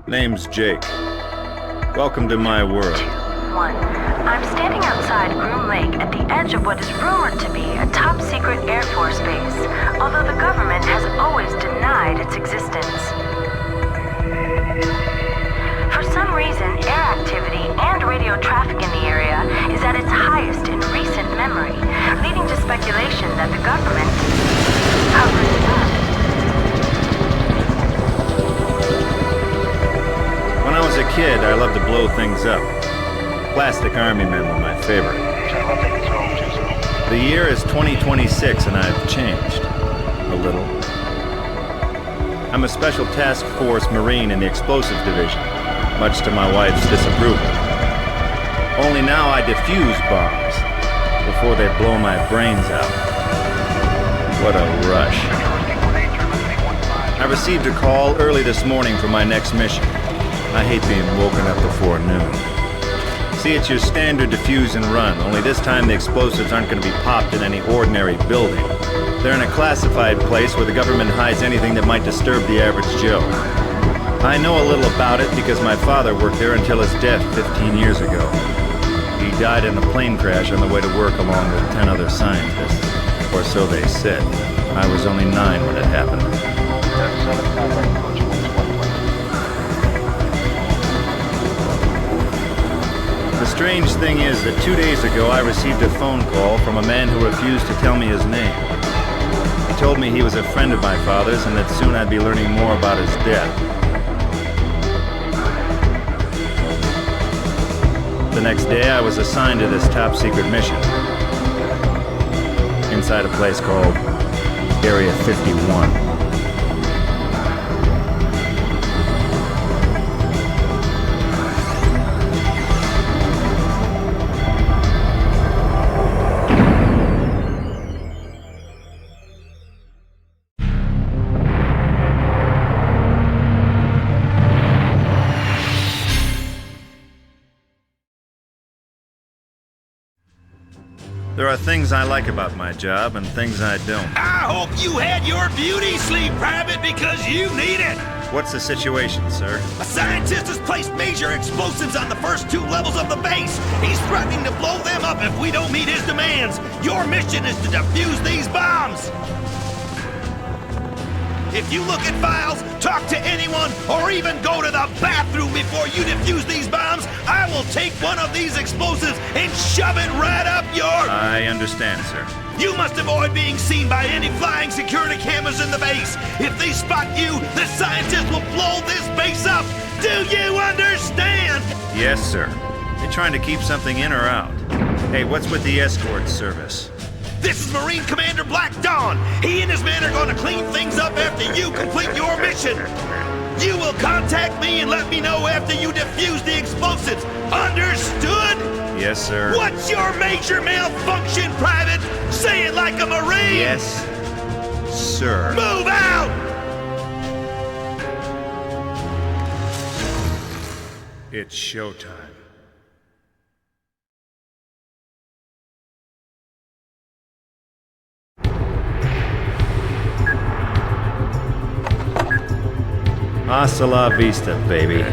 Name's Jake. Welcome to my world. 2, 1. I'm standing outside Groom Lake at the edge of what is rumored to be a top-secret Air Force base, although the government has always denied its existence. For some reason, air activity and radio traffic in the area is at its highest in recent memory, leading to speculation that the government covers it up. When I was a kid, I loved to blow things up. Plastic Army men were my favorite. The year is 2026 and I've changed. A little. I'm a Special Task Force Marine in the Explosives Division, much to my wife's disapproval. Only now I defuse bombs before they blow my brains out. What a rush. I received a call early this morning for my next mission. I hate being woken up before noon. See, it's your standard defuse and run, only this time the explosives aren't going to be popped in any ordinary building. They're in a classified place where the government hides anything that might disturb the average Joe. I know a little about it because my father worked there until his death 15 years ago. He died in a plane crash on the way to work along with 10 other scientists. Or so they said. I was only 9 when it happened. The strange thing is that 2 days ago I received a phone call from a man who refused to tell me his name. He told me he was a friend of my father's and that soon I'd be learning more about his death. The next day I was assigned to this top-secret mission inside a place called Area 51. There are things I like about my job and things I don't. I hope you had your beauty sleep, Private, because you need it! What's the situation, sir? A scientist has placed major explosives on the first 2 levels of the base. He's threatening to blow them up if we don't meet his demands. Your mission is to defuse these bombs. If you look at files, talk to anyone, or even go to the bathroom before you defuse these bombs, I will take one of these explosives and shove it right up your... I understand, sir. You must avoid being seen by any flying security cameras in the base. If they spot you, the scientists will blow this base up. Do you understand? Yes, sir. You trying to keep something in or out? Hey, what's with the escort service? This is Marine Commander Black Dawn. He and his men are going to clean things up after you complete your mission. You will contact me and let me know after you defuse the explosives. Understood? Yes, sir. What's your major malfunction, Private? Say it like a Marine. Yes, sir. Move out! It's showtime. Hasta la vista, baby.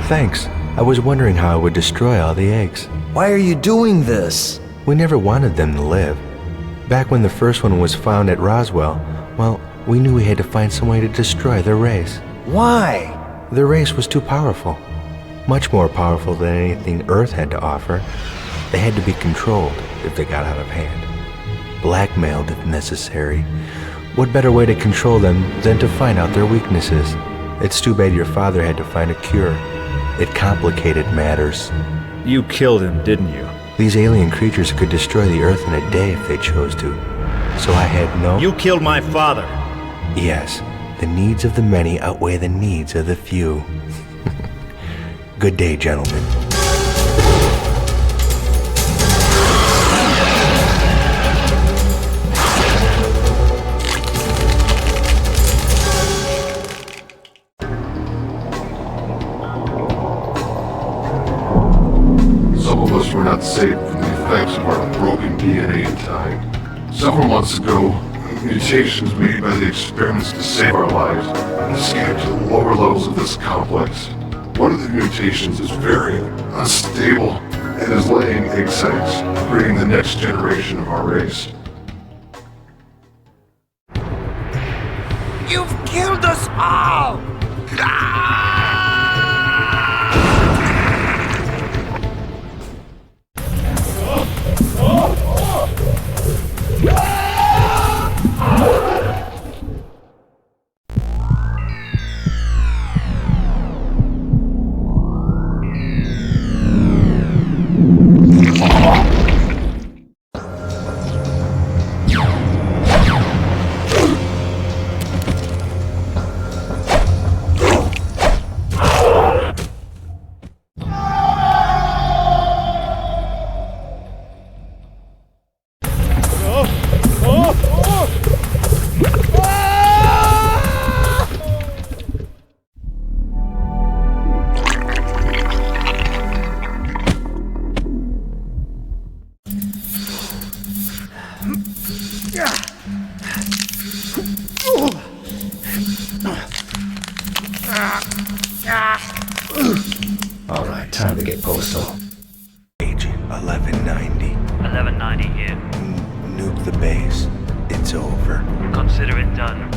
Thanks. I was wondering how I would destroy all the eggs. Why are you doing this? We never wanted them to live. Back when the first one was found at Roswell, well, we knew we had to find some way to destroy their race. Why? Their race was too powerful. Much more powerful than anything Earth had to offer. They had to be controlled if they got out of hand. Blackmailed if necessary. What better way to control them than to find out their weaknesses? It's too bad your father had to find a cure. It complicated matters. You killed him, didn't you? These alien creatures could destroy the Earth in a day if they chose to. So I had no... You killed my father! Yes, the needs of the many outweigh the needs of the few. Good day, gentlemen. developing DNA in time. Several months ago, mutations made by the experiments to save our lives escaped to the lower levels of this complex. One of the mutations is very unstable and is laying egg sites, creating the next generation of our race. You've killed us all! Alright, time to get postal. Age 1190. 1190 here. Nuke the base. It's over. Consider it done.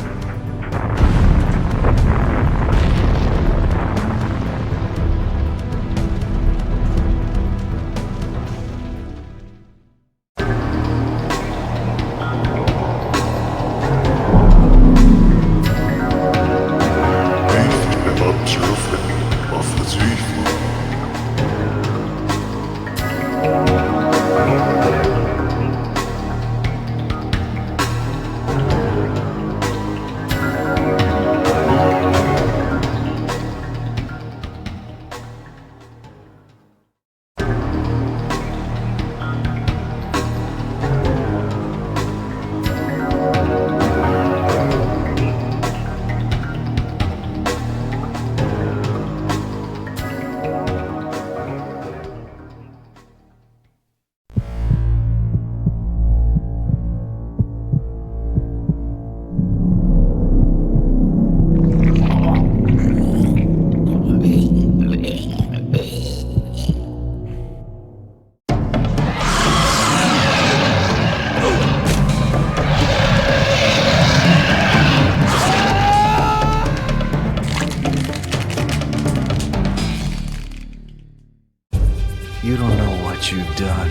You don't know what you've done.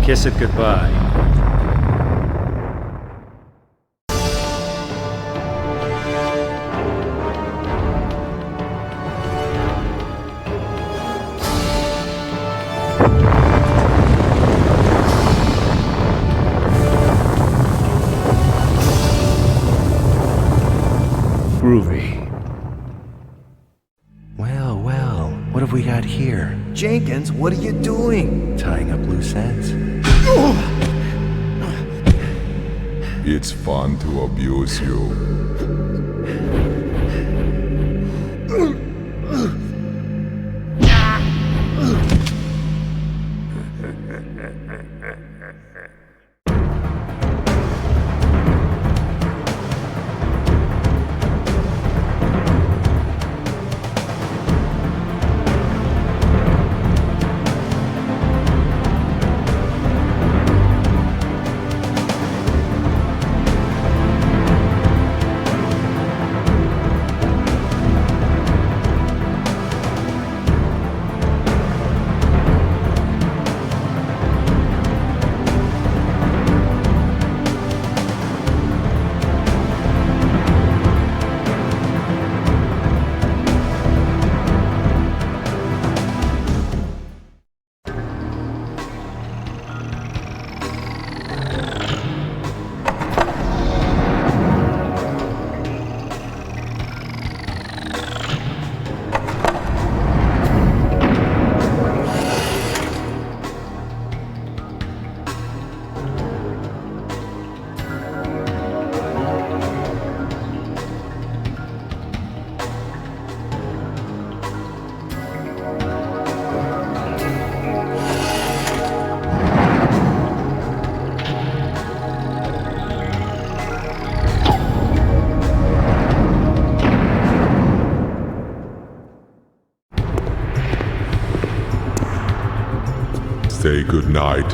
Kiss it goodbye. Groovy. Well, what have we got here? Jenkins, what are you doing? Tying up loose ends? It's fun to abuse you. Say goodnight.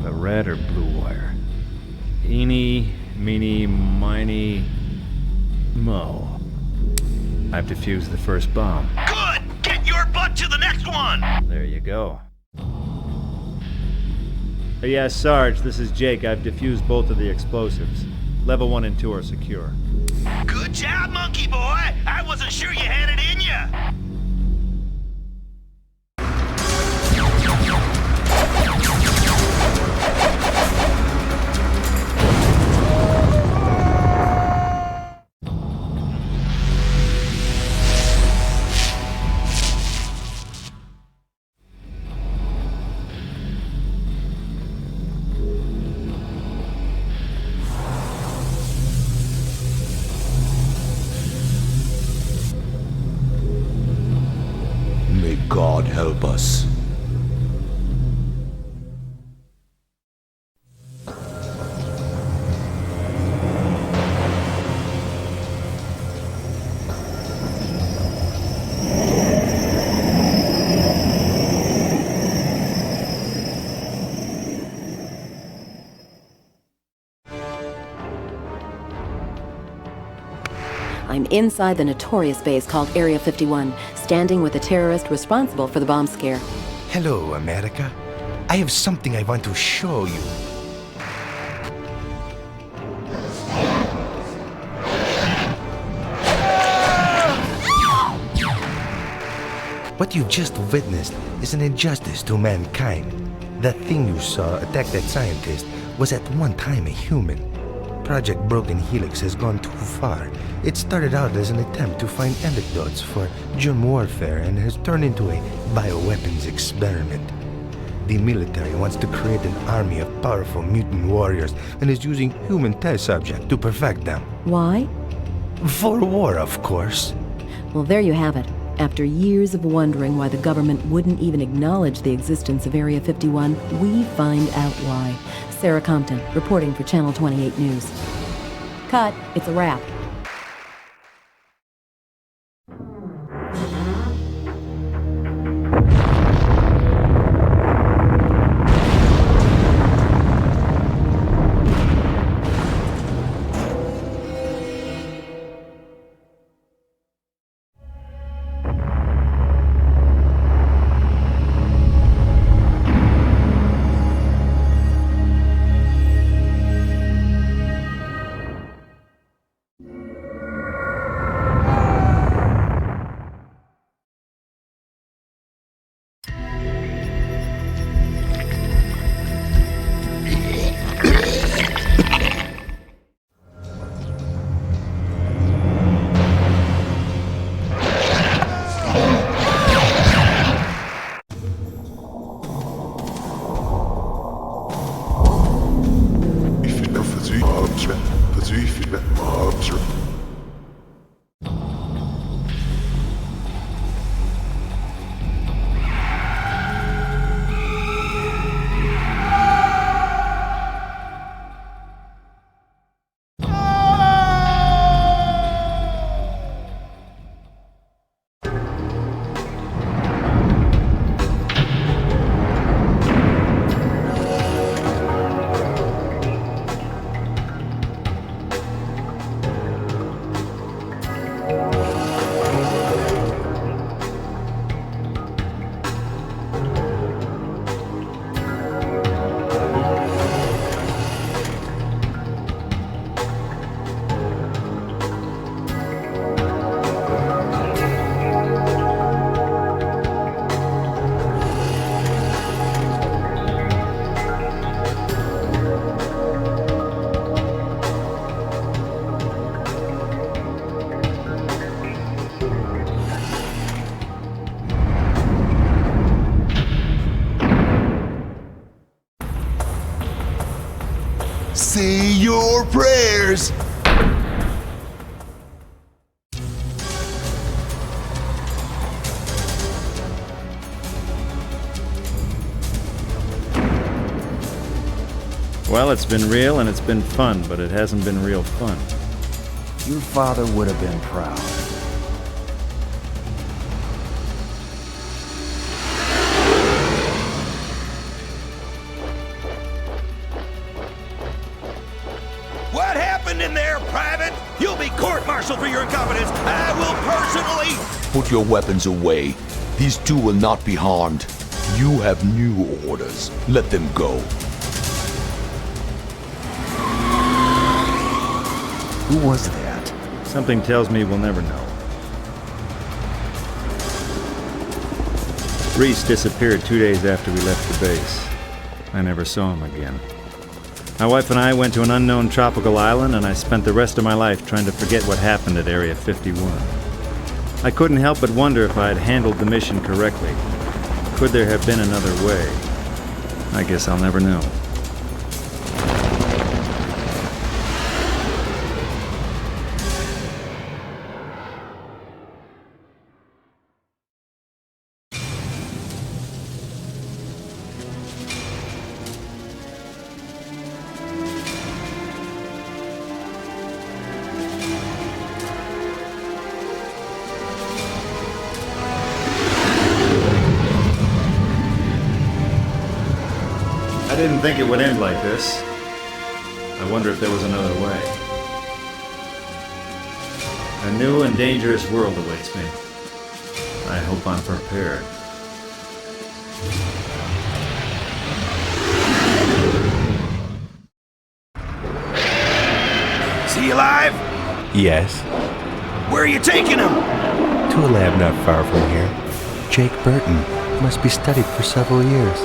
The red or blue wire? Eeny, meeny, miny, mo. I've defused the first bomb. Good! Get your butt to the next one! There you go. Yes, Sarge, this is Jake. I've defused both of the explosives. Level 1 and 2 are secure. Good job, monkey boy! I wasn't sure you had it in ya! May God help us. I'm inside the notorious base called Area 51, standing with the terrorist responsible for the bomb scare. Hello, America. I have something I want to show you. What you've just witnessed is an injustice to mankind. That thing you saw attack that scientist was at one time a human. Project Broken Helix has gone too far. It started out as an attempt to find antidotes for germ warfare and has turned into a bioweapons experiment. The military wants to create an army of powerful mutant warriors and is using human test subjects to perfect them. Why? For war, of course. Well, there you have it. After years of wondering why the government wouldn't even acknowledge the existence of Area 51, we find out why. Sarah Compton, reporting for Channel 28 News. Cut. It's a wrap. FTZBLWS.STR. your prayers. Well, it's been real and it's been fun, but it hasn't been real fun. Your father would have been proud. What happened in there, Private? You'll be court-martialed for your incompetence. I will personally... Put your weapons away. These two will not be harmed. You have new orders. Let them go. Who was that? Something tells me we'll never know. Reese disappeared 2 days after we left the base. I never saw him again. My wife and I went to an unknown tropical island, and I spent the rest of my life trying to forget what happened at Area 51. I couldn't help but wonder if I had handled the mission correctly. Could there have been another way? I guess I'll never know. I didn't think it would end like this. I wonder if there was another way. A new and dangerous world awaits me. I hope I'm prepared. Is he alive? Yes, Where are you taking him? to a lab not far from here. Jake Burton must be studied for several years.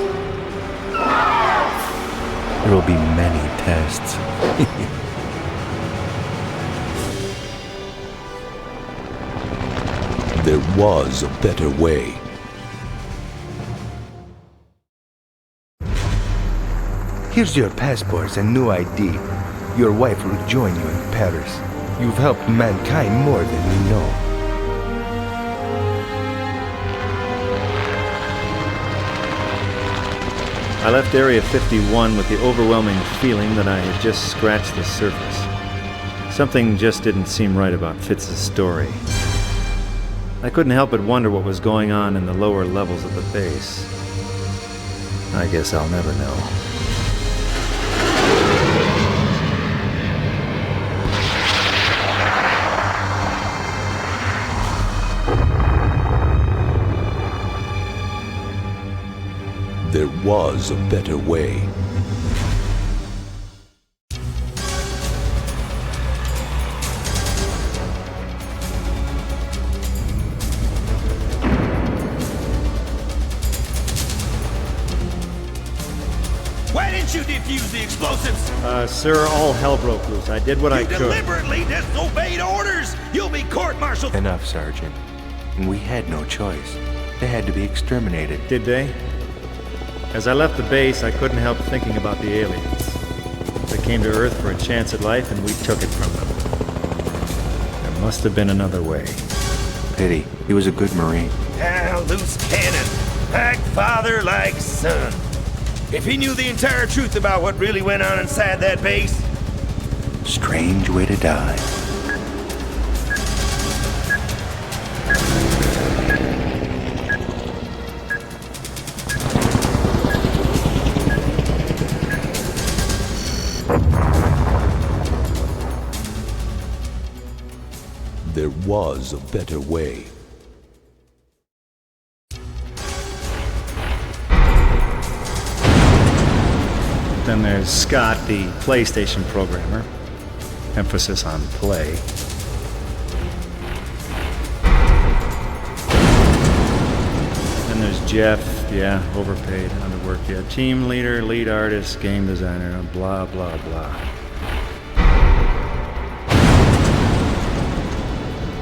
There will be many tests. There was a better way. Here's your passports and new ID. Your wife will join you in Paris. You've helped mankind more than you know. I left Area 51 with the overwhelming feeling that I had just scratched the surface. Something just didn't seem right about Fitz's story. I couldn't help but wonder what was going on in the lower levels of the base. I guess I'll never know. There was a better way. Why didn't you defuse the explosives? Sir, all hell broke loose. I did what I You could. deliberately disobeyed orders! You'll be court-martialed! Enough, Sergeant. We had no choice. They had to be exterminated. Did they? As I left the base, I couldn't help thinking about the aliens. They came to Earth for a chance at life, and we took it from them. There must have been another way. Pity. He was a good Marine. Ah, loose cannon. Like father, like son. If he knew the entire truth about what really went on inside that base... Strange way to die. There was a better way. Then there's Scott, the PlayStation programmer. Emphasis on play. Then there's Jeff, yeah, overpaid, underworked, yeah. Team leader, lead artist, game designer, blah, blah, blah.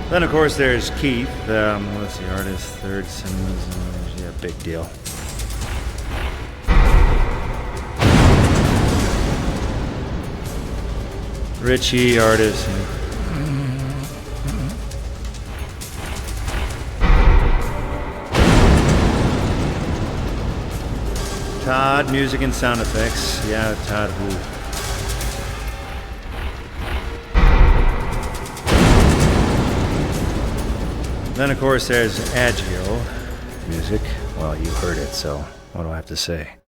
Then, of course, there's Keith. Let's see, artist, third cinemas, yeah, big deal. Richie, artist. Todd, music and sound effects. Yeah, Todd who? Then of course there's Agio music. Well, you heard it, so what do I have to say?